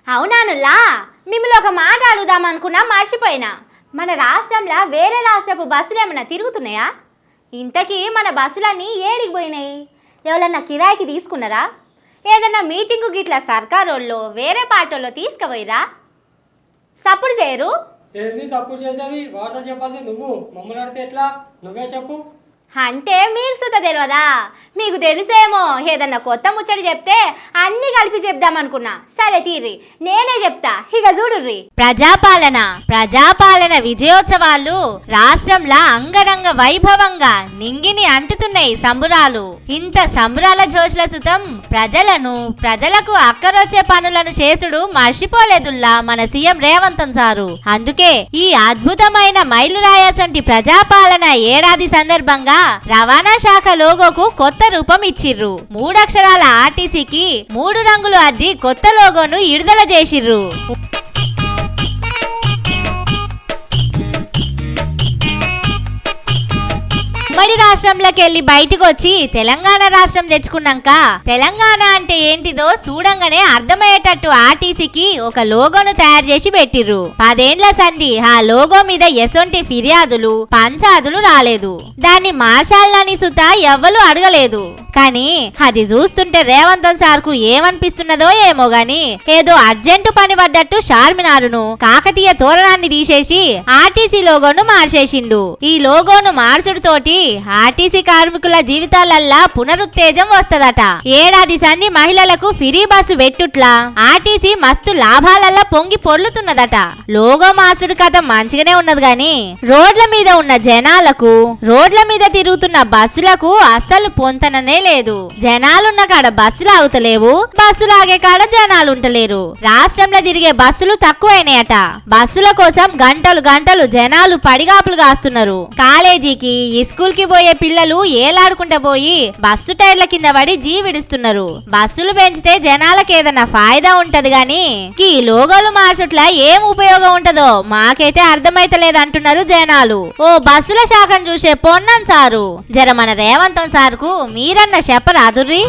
అవునానుల్లా మిమ్మల్ని ఒక మాట అడుగుదాం అనుకున్నా మర్చిపోయినా. మన రాష్ట్రంలో వేరే రాష్ట్రపు బస్సులు ఏమైనా తిరుగుతున్నాయా? ఇంతకీ మన బస్సులన్నీ ఏడికి పోయినాయి? ఎవరన్నా కిరాయికి తీసుకున్నారా? ఏదన్నా మీటింగు గిట్లా సర్కారోళ్ళు వేరే పార్టీలో తీసుకుపోయిరా? సప్పుడు చేయరు. ఏంది సప్పుడు చేసేది? వార్త చెప్పాల్సి నువ్వు, మమ్మల్ని అడితే ఎట్లా? నువ్వే చెప్పు. అంటే మీకు సుత తెలియదా? మీకు తెలిసేమో. ఏదన్నా కొత్త ముచ్చడి చెప్తే అన్ని కలిపి చెప్దామనుకున్నా. సరే తీరి నేనే చెప్తా, ఇక చూడుర్రి. ప్రజాపాలన విజయోత్సవాలు రాష్ట్రంలో అంగరంగ వైభవంగా నింగిని అంటుతున్నాయి సంబురాలు. ఇంత సంబురాల జోష్ల సుతం ప్రజలకు అక్కరొచ్చే పనులను చేసుడు మర్చిపోలేదుల్లా మన సీఎం రేవంత్ సారు. అందుకే ఈ అద్భుతమైన మైలురాయసంటి ప్రజాపాలన ఏడాది సందర్భంగా రవాణా శాఖ లోగోకు కొత్త రూపం ఇచ్చిర్రు. 3 అక్షరాల ఆర్టీసీకి 3 రంగులు అద్ది కొత్త లోగోను విడుదల చేసిర్రు. ఉమ్మడి రాష్ట్రంలోకి వెళ్ళి బయటకు వచ్చి తెలంగాణ రాష్ట్రం తెచ్చుకున్నాక తెలంగాణ అంటే ఏంటిదో చూడంగానే అర్థమయ్యేటట్టు ఆర్టీసీకి ఒక లోగోను తయారు చేసి పెట్టిర్రు. 10 ఏండ్ల సంధి ఆ లోగో మీద ఎసొంటి ఫిర్యాదులు పంచాదులు రాలేదు. దాన్ని మార్షాలని సుత ఎవ్వరు అడగలేదు. కానీ అది చూస్తుంటే రేవంత్ సార్కు ఏమనిపిస్తున్నదో ఏమో గాని ఏదో అర్జెంటు పని పడ్డట్టు చార్మినారును కాకతీయ తోరణాన్ని తీసేసి ఆర్టీసీ లోగోను మార్చేసిండు. ఈ లోగోను మార్చుడుతోటి ఆర్టీసీ కార్మికుల జీవితాలల్లా పునరుత్తేజం వస్తదట. ఏడాది సంధి మహిళలకు ఫ్రీ బస్సు పెట్టుట్లా ఆర్టీసీ మస్తు లాభాలల్లా పొంగి పొర్లుతున్నదట. లోగో మార్చుడు కథ మంచిగానే ఉన్నది గాని రోడ్ల మీద ఉన్న జనాలకు, రోడ్ల మీద తిరుగుతున్న బస్సులకు అస్సలు పొంతననే లేదు. జనాలున్న కాడ బస్సులు ఆగుతలేవు, బస్సులు ఆగే కాడ జనాలు ఉంటలేరు. రాష్ట్రంలో తిరిగే బస్సులు తక్కువైనాయట. బస్సుల కోసం గంటలు జనాలు పడిగాపులు కాస్తున్నారు. కాలేజీకి, స్కూల్ కి పోయే పిల్లలు ఏలాడుకుంటా పోయి బస్సు టైర్ల కింద పడి జీవిడుస్తున్నారు. బస్సులు పెంచితే జనాలకు ఏదన్నా ఫాయిదా ఉంటది గాని ఈ లోగోలు మార్చుట్లా ఏం ఉపయోగం ఉంటదో మాకైతే అర్థమైతలేదు అంటున్నారు జనాలు. ఓ బస్సుల శాఖను చూసే పొన్నం సారు, జర మన రేవంత్ సార్కు మీరన్న చెప్పరాదుర్రి.